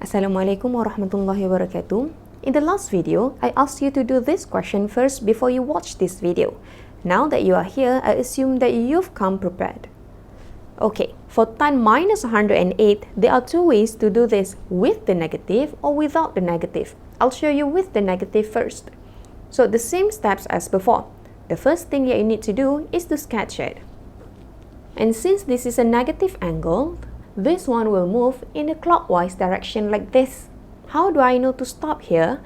Assalamualaikum warahmatullahi wabarakatuh. In the last video, I asked you to do this question first before you watch this video. Now that you are here, I assume that you've come prepared. Okay, for tan minus 108, there are two ways to do this, with the negative or without the negative. I'll show you with the negative first. So the same steps as before. The first thing that you need to do is to sketch it. And since this is a negative angle, this one will move in a clockwise direction like this. How do I know to stop here?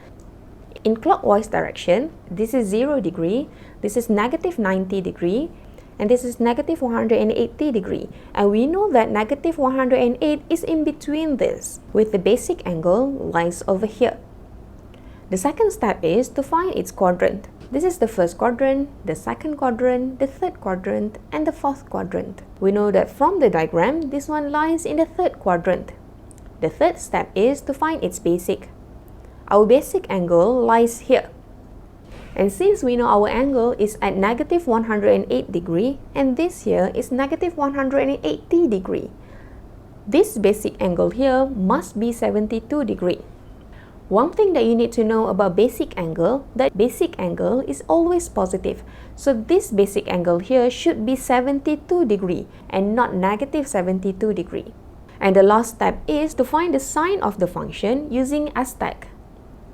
In clockwise direction, this is 0 degree, this is negative 90 degree, and this is negative 180 degree. And we know that negative 108 is in between this, with the basic angle lies over here. The second step is to find its quadrant. This is the first quadrant, the second quadrant, the third quadrant, and the fourth quadrant. We know that from the diagram, this one lies in the third quadrant. The third step is to find its basic. Our basic angle lies here. And since we know our angle is at negative 108 degree, and this here is negative 180 degree, this basic angle here must be 72 degree. One thing that you need to know about basic angle, that basic angle is always positive. So this basic angle here should be 72 degree and not negative 72 degree. And the last step is to find the sine of the function using asterisk.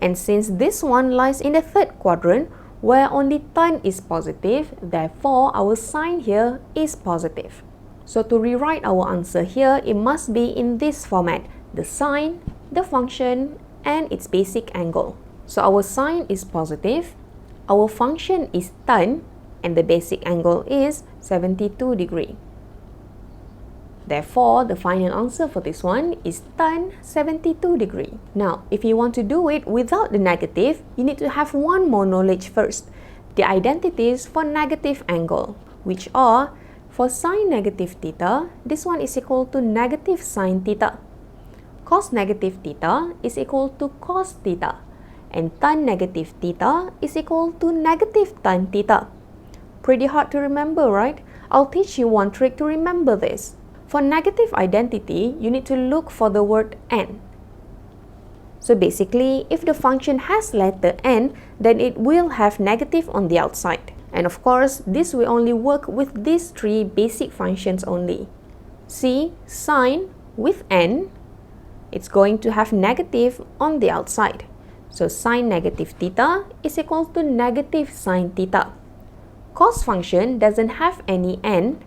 And since this one lies in the third quadrant where only tan is positive, therefore our sine here is positive. So to rewrite our answer here, it must be in this format: the sine, the function, and its basic angle. So our sine is positive, our function is tan, and the basic angle is 72 degree. Therefore, the final answer for this one is tan 72 degree. Now, if you want to do it without the negative, you need to have one more knowledge first. The identities for negative angle, which are, for sine negative theta, this one is equal to negative sine theta. Cos negative theta is equal to cos theta, and tan negative theta is equal to negative tan theta. Pretty hard to remember, right? I'll teach you one trick to remember this. For negative identity, you need to look for the word n. So basically, if the function has letter n, then it will have negative on the outside. And of course, this will only work with these three basic functions only. See, sine with n, it's going to have negative on the outside. So sine negative theta is equal to negative sine theta. Cos function doesn't have any n,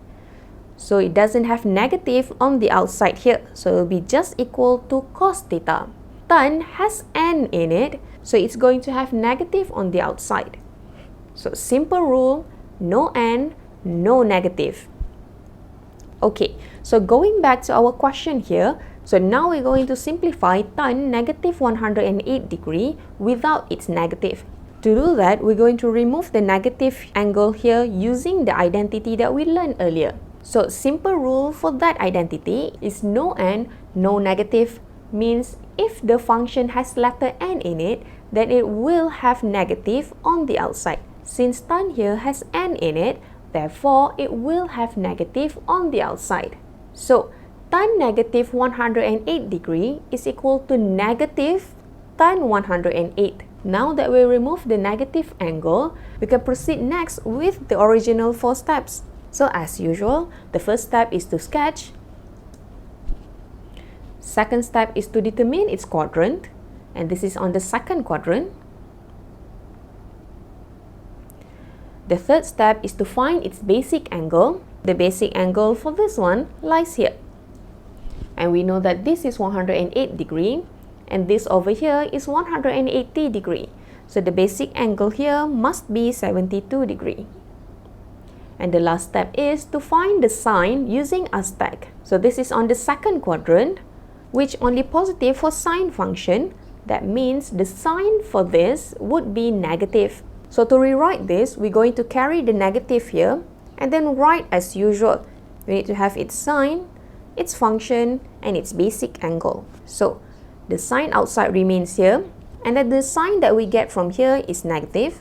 so it doesn't have negative on the outside here. So it will be just equal to cos theta. Tan has n in it, so it's going to have negative on the outside. So simple rule, no n, no negative. Okay, so going back to our question here, so now we're going to simplify tan negative 108 degree without its negative. To do that, we're going to remove the negative angle here using the identity that we learned earlier. So simple rule for that identity is no n, no negative, means if the function has letter n in it, then it will have negative on the outside. Since tan here has n in it, therefore it will have negative on the outside. So tan negative 108 degree is equal to negative tan 108. Now that we remove the negative angle, we can proceed next with the original 4 steps. So as usual, the first step is to sketch. Second step is to determine its quadrant, and this is on the second quadrant. The third step is to find its basic angle. The basic angle for this one lies here. And we know that this is 108 degree, and this over here is 180 degree. So the basic angle here must be 72 degree. And the last step is to find the sine using asterisk. So this is on the second quadrant, which only positive for sine function. That means the sine for this would be negative. So to rewrite this, we're going to carry the negative here and then write as usual. We need to have its sine, its function, and its basic angle. So the sine outside remains here, and then the sine that we get from here is negative.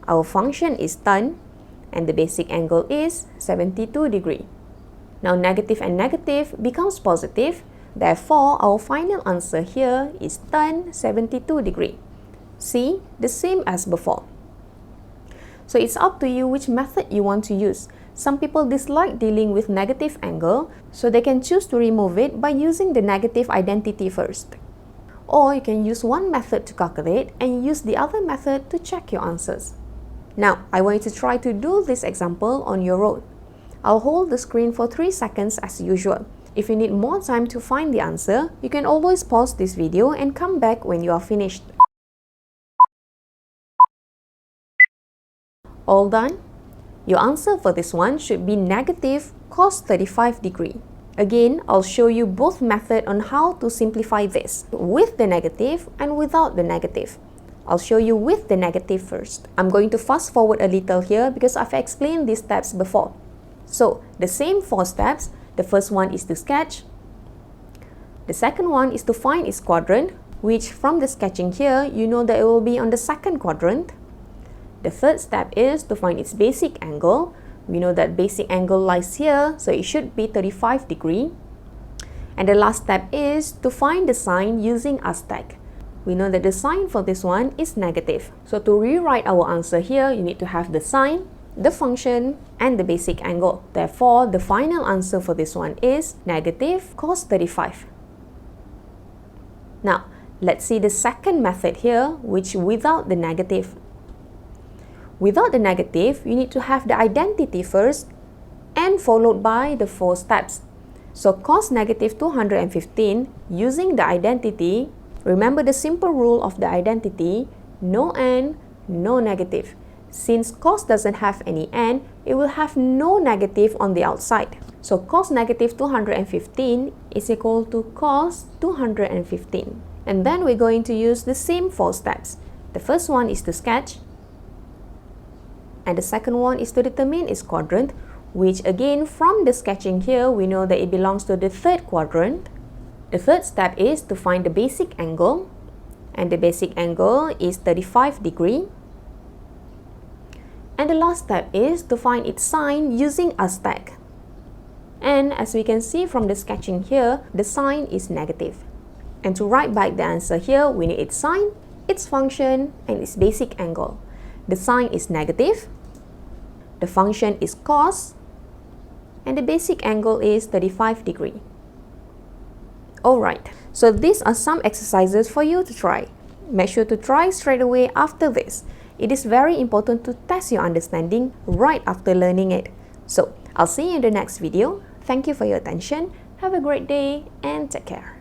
Our function is tan, and the basic angle is 72 degree. Now negative and negative becomes positive, therefore our final answer here is tan 72 degree. See, the same as before. So it's up to you which method you want to use. Some people dislike dealing with negative angle, so they can choose to remove it by using the negative identity first. Or you can use one method to calculate and use the other method to check your answers. Now, I want you to try to do this example on your own. I'll hold the screen for 3 seconds as usual. If you need more time to find the answer, you can always pause this video and come back when you are finished. All done? Your answer for this one should be negative cos 35 degree. Again, I'll show you both methods on how to simplify this, with the negative and without the negative. I'll show you with the negative first. I'm going to fast forward a little here because I've explained these steps before. So, the same 4 steps. The first one is to sketch. The second one is to find its quadrant, which from the sketching here, you know that it will be on the second quadrant. The third step is to find its basic angle. We know that basic angle lies here, so it should be 35 degree. And the last step is to find the sign using Aztec. We know that the sign for this one is negative. So to rewrite our answer here, you need to have the sign, the function, and the basic angle. Therefore, the final answer for this one is negative cos 35. Now, let's see the second method here, which without the negative. Without the negative, you need to have the identity first and followed by the 4 steps. So cos negative 215, using the identity, remember the simple rule of the identity, no n, no negative. Since cos doesn't have any n, it will have no negative on the outside. So cos negative 215 is equal to cos 215. And then we're going to use the same 4 steps. The first one is to sketch. And the second one is to determine its quadrant, which again from the sketching here, we know that it belongs to the third quadrant. The third step is to find the basic angle, and the basic angle is 35 degree. And the last step is to find its sign using Aztec. And as we can see from the sketching here, the sign is negative. And to write back the answer here, we need its sign, its function, and its basic angle. The sign is negative, the function is cos, and the basic angle is 35 degree. Alright, so these are some exercises for you to try. Make sure to try straight away after this. It is very important to test your understanding right after learning it. So, I'll see you in the next video. Thank you for your attention. Have a great day and take care.